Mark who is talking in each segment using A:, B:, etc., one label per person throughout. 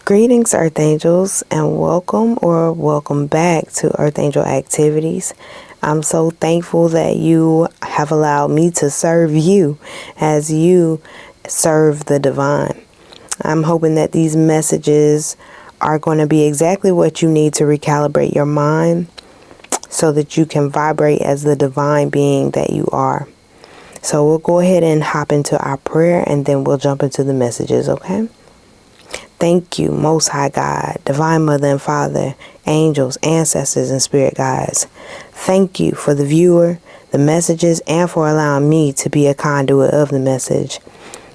A: Greetings, Earth Angels, and welcome back to Earth Angel Activities. I'm so thankful that you have allowed me to serve you as you serve the divine. I'm hoping that these messages are going to be exactly what you need to recalibrate your mind so that you can vibrate as the divine being that you are. So we'll go ahead and hop into our prayer and then we'll jump into the messages, okay? Thank you, Most High God, Divine Mother and Father, angels, ancestors, and spirit guides. Thank you for the viewer, the messages, and for allowing me to be a conduit of the message.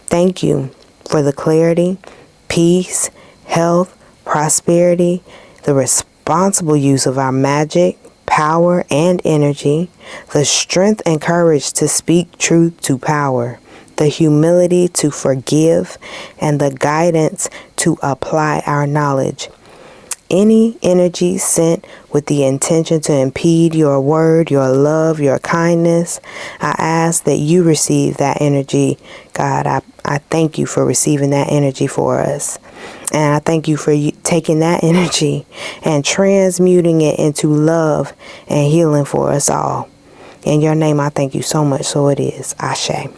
A: Thank you for the clarity, peace, health, prosperity, the responsible use of our magic, power, and energy, the strength and courage to speak truth to power, the humility to forgive, and the guidance to apply our knowledge. Any energy sent with the intention to impede your word, your love, your kindness, I ask that you receive that energy. God, I thank you for receiving that energy for us. And I thank you for taking that energy and transmuting it into love and healing for us all. In your name, I thank you so much. So it is. Ashe.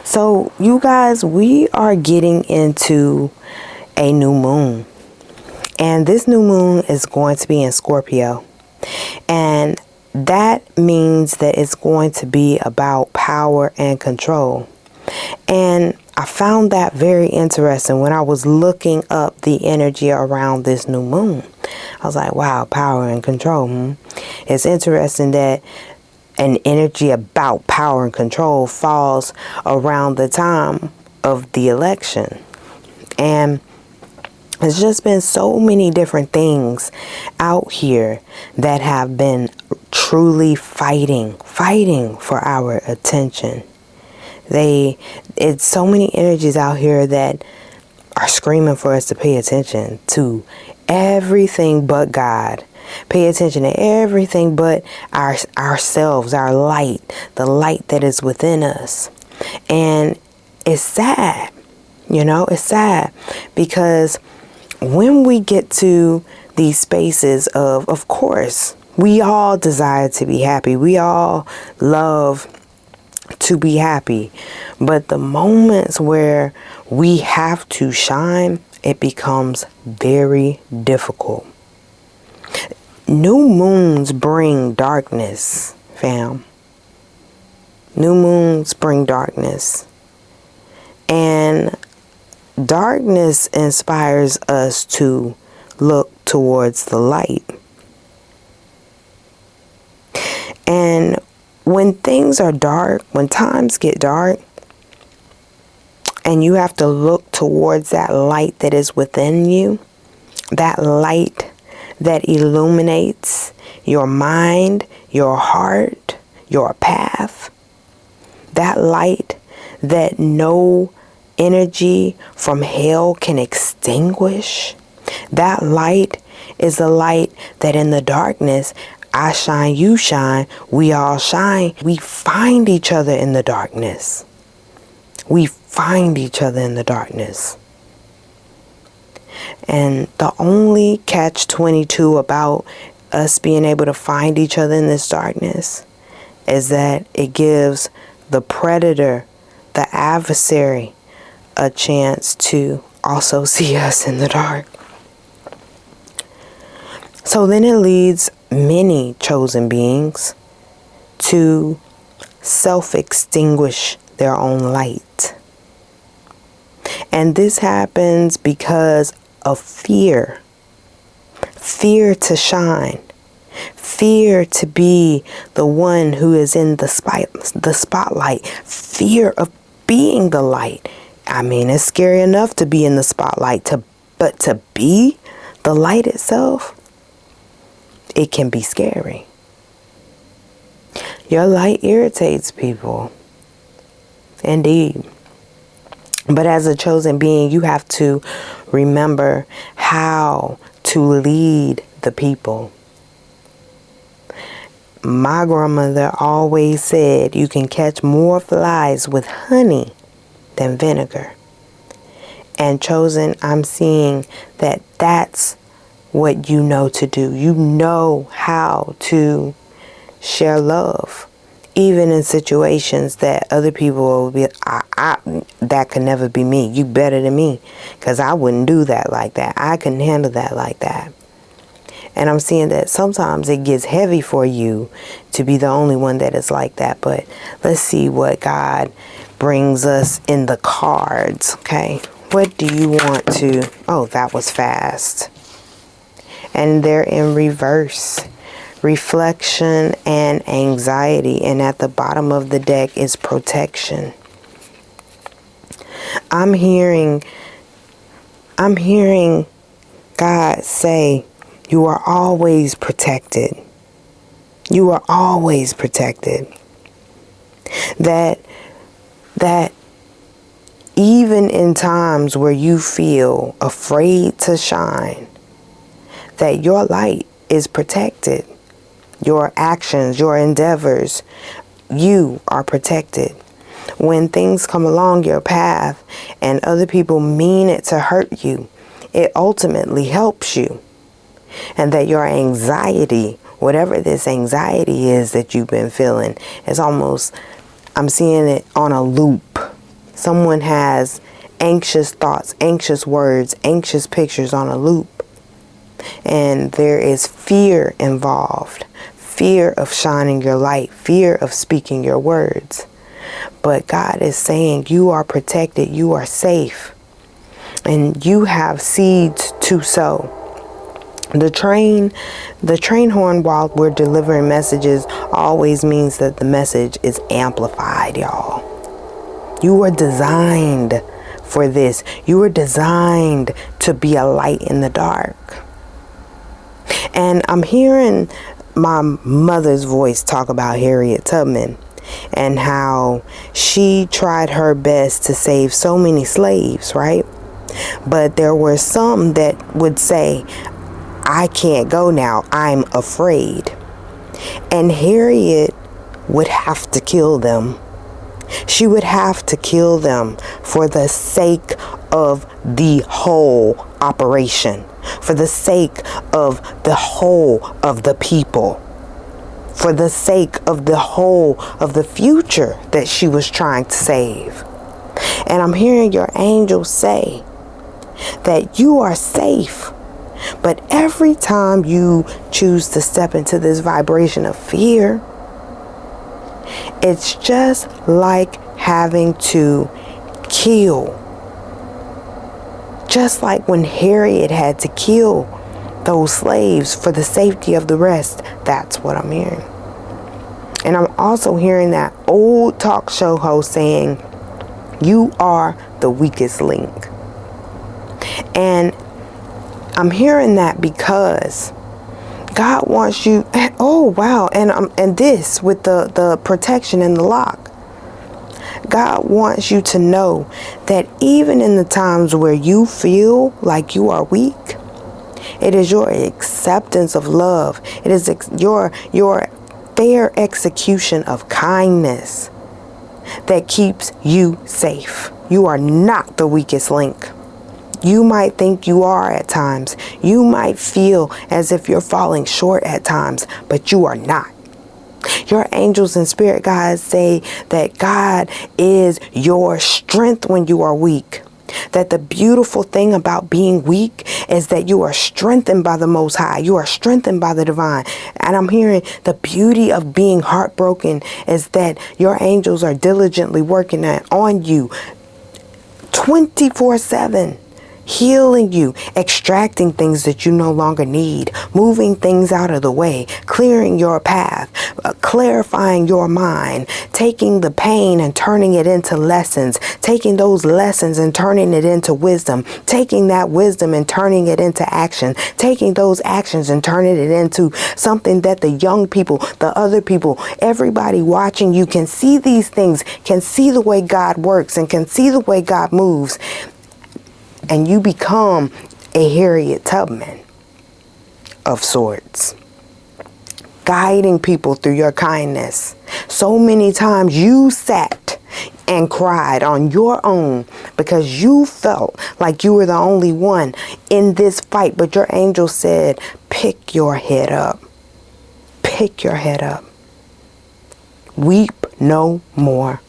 A: So, you guys, we are getting into a new moon. And this new moon is going to be in Scorpio. And that means that it's going to be about power and control. And I found that very interesting when I was looking up the energy around this new moon. I was like, wow, power and control. It's interesting that an energy about power and control falls around the time of the election. And there's just been so many different things out here that have been truly fighting for our attention. It's so many energies out here that are screaming for us to pay attention to everything but God. Pay attention to everything but ourselves, our light, the light that is within us. And it's sad, it's sad because when we get to these spaces of course, we all desire to be happy. We all love to be happy. But the moments where we have to shine, it becomes very difficult. New moons bring darkness, fam. New moons bring darkness. And darkness inspires us to look towards the light. And when things are dark, when times get dark, and you have to look towards that light that is within you, that light that illuminates your mind, your heart, your path, that light that no energy from hell can extinguish. That light is the light that in the darkness, I shine, you shine, we all shine. We find each other in the darkness. We find each other in the darkness. And the only catch-22 about us being able to find each other in this darkness is that it gives the predator, the adversary, a chance to also see us in the dark. So then it leads many chosen beings to self-extinguish their own light. And this happens because of fear. Fear to shine. Fear to be the one who is in the spotlight. Fear of being the light. I mean, it's scary enough to be in the spotlight, but to be the light itself, it can be scary. Your light irritates people. Indeed. But as a chosen being, you have to remember how to lead the people. My grandmother always said you can catch more flies with honey than vinegar. And chosen, I'm seeing that that's what you know to do. You know how to share love, even in situations that other people will be, that could never be me. You better than me, because I wouldn't do that like that. I couldn't handle that like that. And I'm seeing that sometimes it gets heavy for you to be the only one that is like that. But let's see what God brings us in the cards, okay? What do you want to... Oh, that was fast. And they're in reverse. Reflection and anxiety. And at the bottom of the deck is protection. I'm hearing God say, you are always protected. You are always protected. That even in times where you feel afraid to shine, that your light is protected. Your actions, your endeavors, you are protected. When things come along your path and other people mean it to hurt you, it ultimately helps you. And that your anxiety, whatever this anxiety is that you've been feeling, is almost, I'm seeing it on a loop. Someone has anxious thoughts, anxious words, anxious pictures on a loop. And there is fear involved. Fear of shining your light. Fear of speaking your words. But God is saying you are protected. You are safe. And you have seeds to sow. The train horn, while we're delivering messages, always means that the message is amplified, y'all. You are designed for this. You are designed to be a light in the dark. And I'm hearing my mother's voice talk about Harriet Tubman and how she tried her best to save so many slaves, right? But there were some that would say, I can't go now, I'm afraid. And Harriet would have to kill them. She would have to kill them for the sake of the whole operation, for the sake of the whole of the people, for the sake of the whole of the future that she was trying to save. And I'm hearing your angels say that you are safe. But every time you choose to step into this vibration of fear, it's just like having to kill. Just like when Harriet had to kill those slaves for the safety of the rest. That's what I'm hearing. And I'm also hearing that old talk show host saying, you are the weakest link. And I'm hearing that because God wants you. Oh, wow. And this with the protection and the lock. God wants you to know that even in the times where you feel like you are weak, it is your acceptance of love. It is your fair execution of kindness that keeps you safe. You are not the weakest link. You might think you are at times. You might feel as if you're falling short at times, but you are not. Your angels and spirit guides say that God is your strength when you are weak. That the beautiful thing about being weak is that you are strengthened by the Most High. You are strengthened by the divine. And I'm hearing the beauty of being heartbroken is that your angels are diligently working on you 24/7. Healing you, extracting things that you no longer need, moving things out of the way, clearing your path, clarifying your mind, taking the pain and turning it into lessons, taking those lessons and turning it into wisdom, taking that wisdom and turning it into action, taking those actions and turning it into something that the young people, the other people, everybody watching you can see these things, can see the way God works and can see the way God moves. And you become a Harriet Tubman of sorts, guiding people through your kindness. So many times you sat and cried on your own because you felt like you were the only one in this fight. But your angel said, pick your head up. Pick your head up. Weep no more.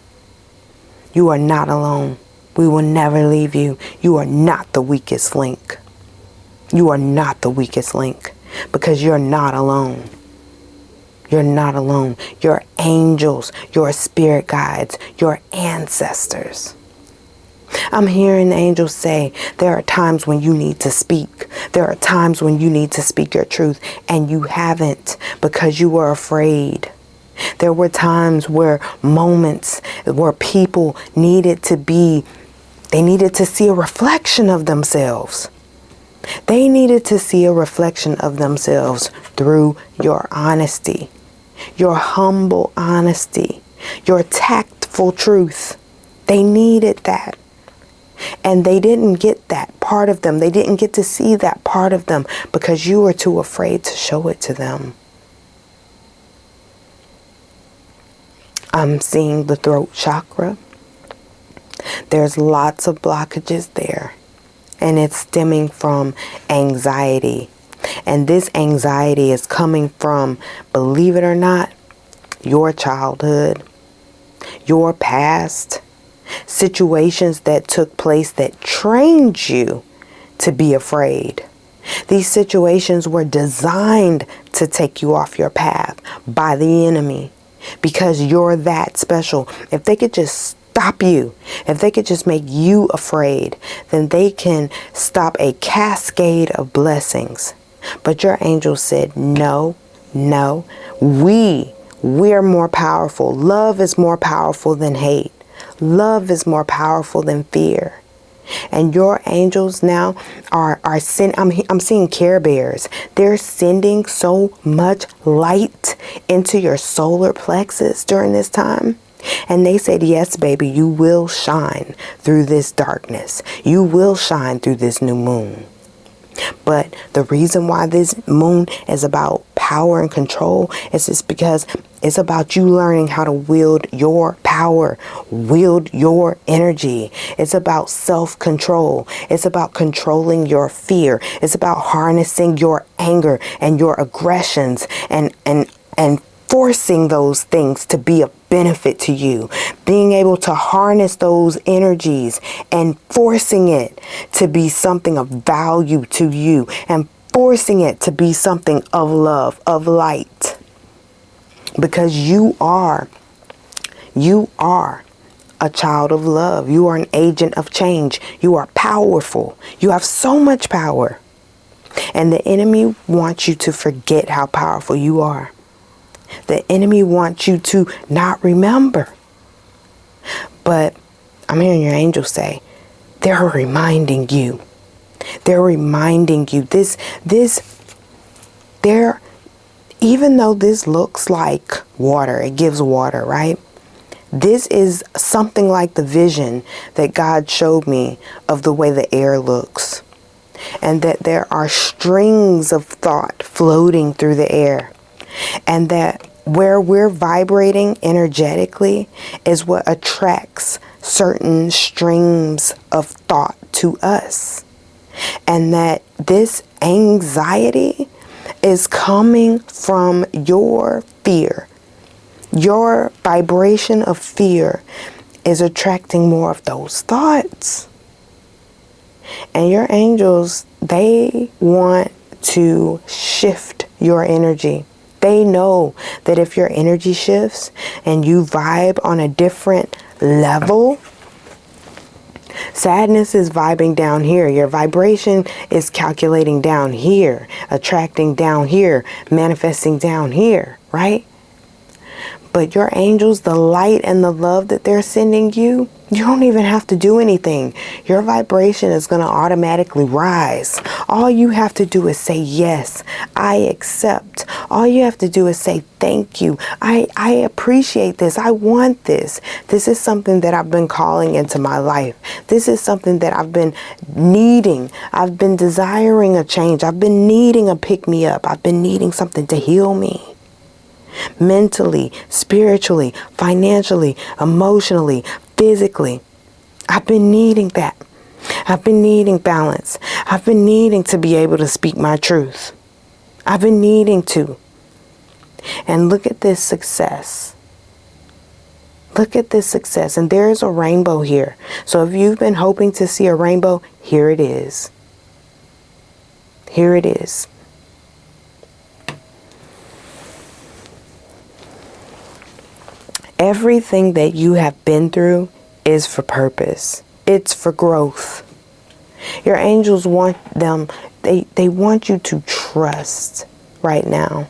A: You are not alone. We will never leave you. You are not the weakest link. You are not the weakest link, because you're not alone. You're not alone. Your angels, your spirit guides, your ancestors. I'm hearing the angels say there are times when you need to speak. There are times when you need to speak your truth, and you haven't because you were afraid. There were times moments where people needed to see a reflection of themselves. They needed to see a reflection of themselves through your honesty, your humble honesty, your tactful truth. They needed that. And they didn't get that part of them. They didn't get to see that part of them because you were too afraid to show it to them. I'm seeing the throat chakra. There's lots of blockages there. And it's stemming from anxiety. And this anxiety is coming from, believe it or not, your childhood, your past, situations that took place that trained you to be afraid. These situations were designed to take you off your path by the enemy because you're that special. If they could just stop you, if they could just make you afraid, then they can stop a cascade of blessings. But your angel said, no, we're more powerful. Love is more powerful than hate. Love is more powerful than fear. And your angels now are sending, I'm seeing Care Bears. They're sending so much light into your solar plexus during this time. And they said, yes, baby, you will shine through this darkness. You will shine through this new moon. But the reason why this moon is about power and control is just because it's about you learning how to wield your power, wield your energy. It's about self-control. It's about controlling your fear. It's about harnessing your anger and your aggressions and forcing those things to be a benefit to you, being able to harness those energies and forcing it to be something of value to you and forcing it to be something of love, of light, because you are a child of love. You are an agent of change. You are powerful. You have so much power, and the enemy wants you to forget how powerful you are. The enemy wants you to not remember. But I'm hearing your angels say, they're reminding you. They're reminding you even though this looks like water, it gives water, right? This is something like the vision that God showed me of the way the air looks. And that there are strings of thought floating through the air. And that where we're vibrating energetically is what attracts certain streams of thought to us. And that this anxiety is coming from your fear. Your vibration of fear is attracting more of those thoughts. And your angels, they want to shift your energy. They know that if your energy shifts and you vibe on a different level, sadness is vibing down here. Your vibration is calculating down here, attracting down here, manifesting down here, right? But your angels, the light and the love that they're sending you, you don't even have to do anything. Your vibration is going to automatically rise. All you have to do is say, yes, I accept. All you have to do is say, thank you. I appreciate this. I want this. This is something that I've been calling into my life. This is something that I've been needing. I've been desiring a change. I've been needing a pick-me-up. I've been needing something to heal me. Mentally, spiritually, financially, emotionally, physically. I've been needing that. I've been needing balance. I've been needing to be able to speak my truth. I've been needing to. And look at this success. Look at this success. And there's a rainbow here. So if you've been hoping to see a rainbow, here it is. Here it is. Everything that you have been through is for purpose. It's for growth. Your angels want they want you to trust right now.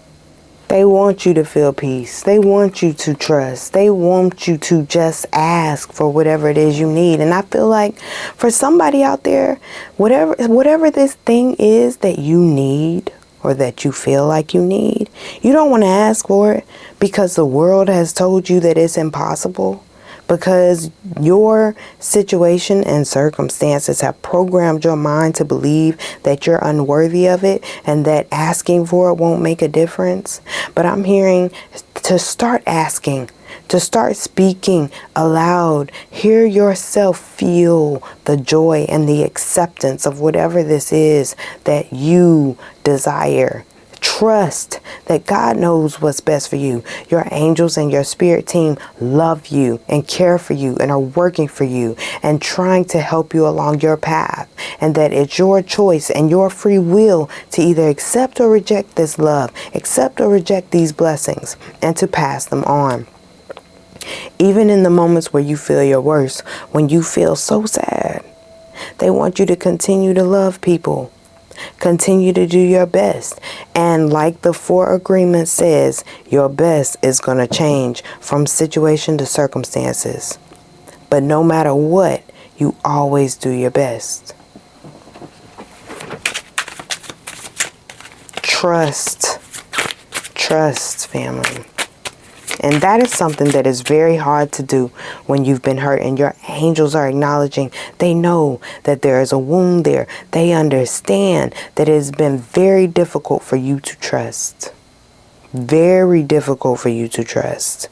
A: They want you to feel peace. They want you to trust. They want you to just ask for whatever it is you need. And I feel like for somebody out there, whatever this thing is that you need or that you feel like you need, you don't want to ask for it because the world has told you that it's impossible. Because your situation and circumstances have programmed your mind to believe that you're unworthy of it and that asking for it won't make a difference. But I'm hearing to start asking, to start speaking aloud. Hear yourself feel the joy and the acceptance of whatever this is that you desire. Trust that God knows what's best for you. Your angels and your spirit team love you and care for you and are working for you and trying to help you along your path. And that it's your choice and your free will to either accept or reject this love, accept or reject these blessings, and to pass them on. Even in the moments where you feel your worst, when you feel so sad, they want you to continue to love people. Continue to do your best. And like the 4 agreement says, your best is going to change from situation to circumstances. But no matter what, you always do your best. Trust. Trust, family. And that is something that is very hard to do when you've been hurt and your angels are acknowledging. They know that there is a wound there. They understand that it has been very difficult for you to trust. Very difficult for you to trust.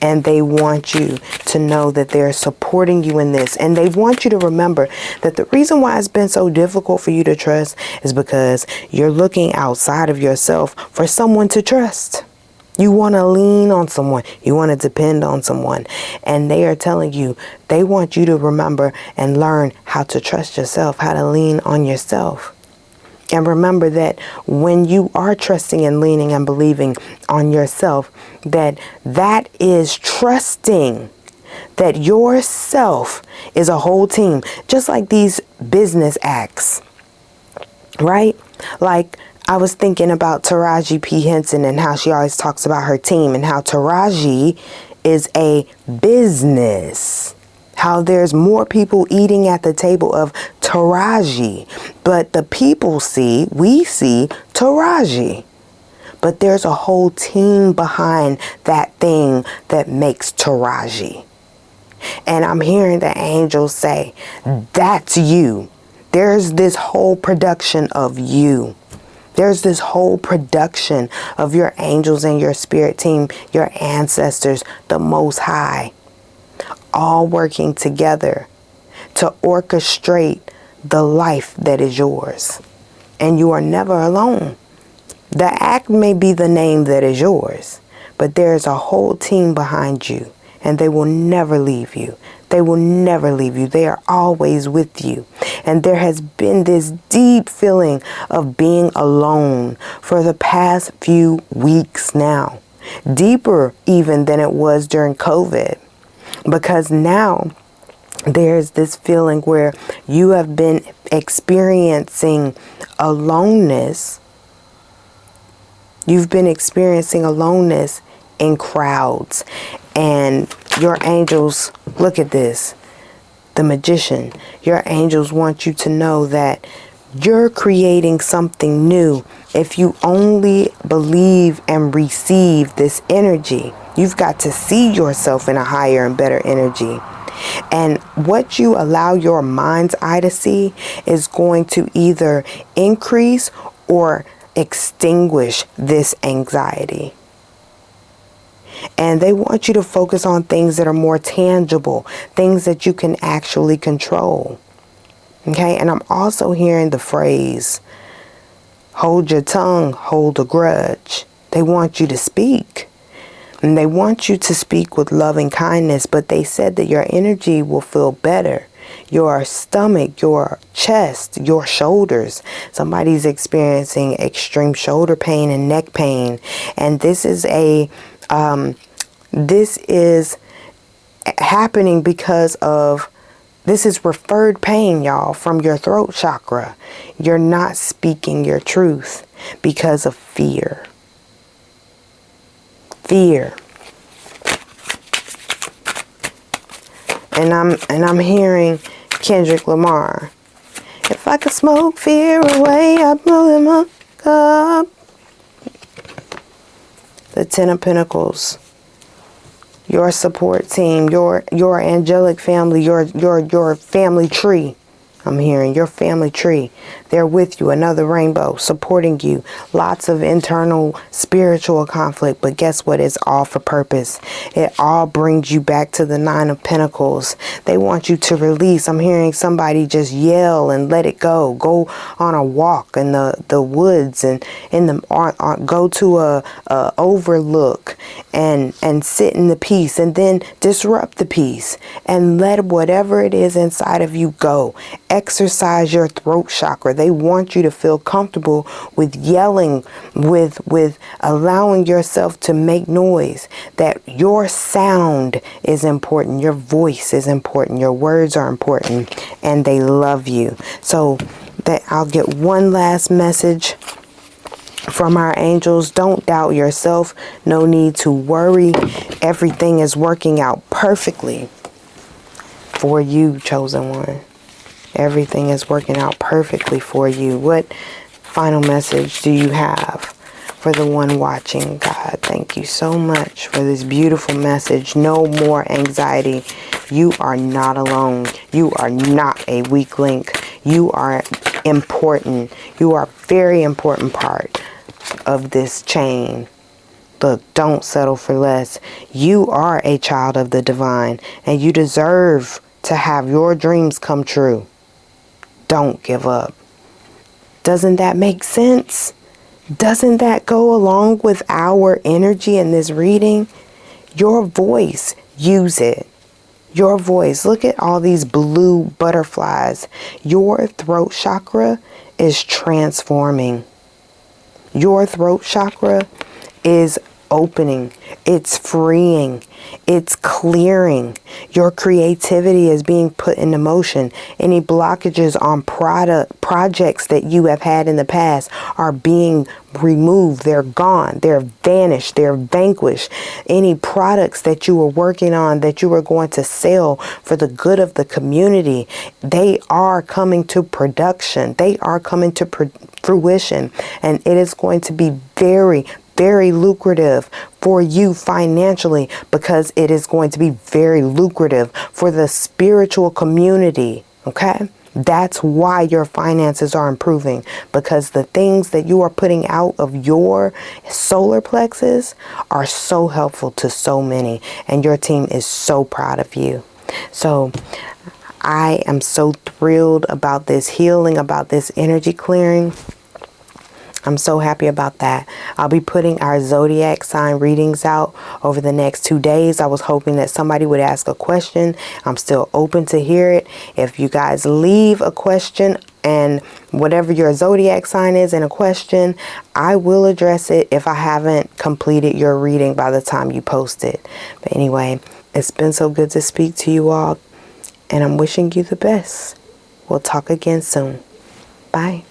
A: And they want you to know that they're supporting you in this. And they want you to remember that the reason why it's been so difficult for you to trust is because you're looking outside of yourself for someone to trust. You want to lean on someone. You want to depend on someone. And they are telling you, they want you to remember and learn how to trust yourself, how to lean on yourself. And remember that when you are trusting and leaning and believing on yourself, that is trusting that yourself is a whole team. Just like these business acts, right? Like, I was thinking about Taraji P. Henson and how she always talks about her team and how Taraji is a business. How there's more people eating at the table of Taraji. But the people we see Taraji. But there's a whole team behind that thing that makes Taraji. And I'm hearing the angels say, that's you. There's this whole production of you. There's this whole production of your angels and your spirit team, your ancestors, the Most High, all working together to orchestrate the life that is yours. And you are never alone. The act may be the name that is yours, but there's a whole team behind you, and they will never leave you. They will never leave you. They are always with you. And there has been this deep feeling of being alone for the past few weeks now. Deeper even than it was during COVID. Because now there's this feeling where you have been experiencing aloneness. You've been experiencing aloneness in crowds. And your angels, look at this, the Magician, your angels want you to know that you're creating something new. If you only believe and receive this energy, you've got to see yourself in a higher and better energy. And what you allow your mind's eye to see is going to either increase or extinguish this anxiety. And they want you to focus on things that are more tangible, things that you can actually control. Okay, and I'm also hearing the phrase, hold your tongue, hold a grudge. They want you to speak. And they want you to speak with loving kindness, but they said that your energy will feel better. Your stomach, your chest, your shoulders. Somebody's experiencing extreme shoulder pain and neck pain. And this is happening because of, this is referred pain, y'all, from your throat chakra. You're not speaking your truth because of fear. Fear. And I'm hearing Kendrick Lamar. If I could smoke fear away, I'd blow them up. The Ten of Pentacles. Your support team, your angelic family, your family tree. I'm hearing your family tree. They're with you, another rainbow, supporting you. Lots of internal spiritual conflict, but guess what? It's all for purpose. It all brings you back to the Nine of Pentacles. They want you to release. I'm hearing somebody just yell and let it go. Go on a walk in the woods and in the go to a overlook and sit in the peace, and then disrupt the peace and let whatever it is inside of you go. Exercise your throat chakra. They want you to feel comfortable with yelling, with allowing yourself to make noise, that your sound is important, your voice is important, your words are important, and they love you. So that I'll get one last message from our angels. Don't doubt yourself. No need to worry. Everything is working out perfectly for you, chosen one. Everything is working out perfectly for you. What final message do you have for the one watching? God, thank you so much for this beautiful message. No more anxiety. You are not alone. You are not a weak link. You are important. You are a very important part of this chain. Look, don't settle for less. You are a child of the divine, and you deserve to have your dreams come true. Don't give up. Doesn't that make sense? Doesn't that go along with our energy in this reading? Your voice, use it. Your voice. Look at all these blue butterflies. Your throat chakra is transforming. Your throat chakra is opening. It's freeing. It's clearing. Your creativity is being put into motion. Any blockages on projects that you have had in the past are being removed. They're gone. They're vanished. They're vanquished. Any products that you were working on that you were going to sell for the good of the community, they are coming to production. They are coming to fruition. And it is going to be very, very lucrative for you financially, because it is going to be very lucrative for the spiritual community. Okay? That's why your finances are improving, because the things that you are putting out of your solar plexus are so helpful to so many, and your team is so proud of you. So I am so thrilled about this healing, about this energy clearing. I'm so happy about that. I'll be putting our zodiac sign readings out over the next 2 days. I was hoping that somebody would ask a question. I'm still open to hear it. If you guys leave a question and whatever your zodiac sign is in a question, I will address it if I haven't completed your reading by the time you post it. But anyway, it's been so good to speak to you all, and I'm wishing you the best. We'll talk again soon. Bye.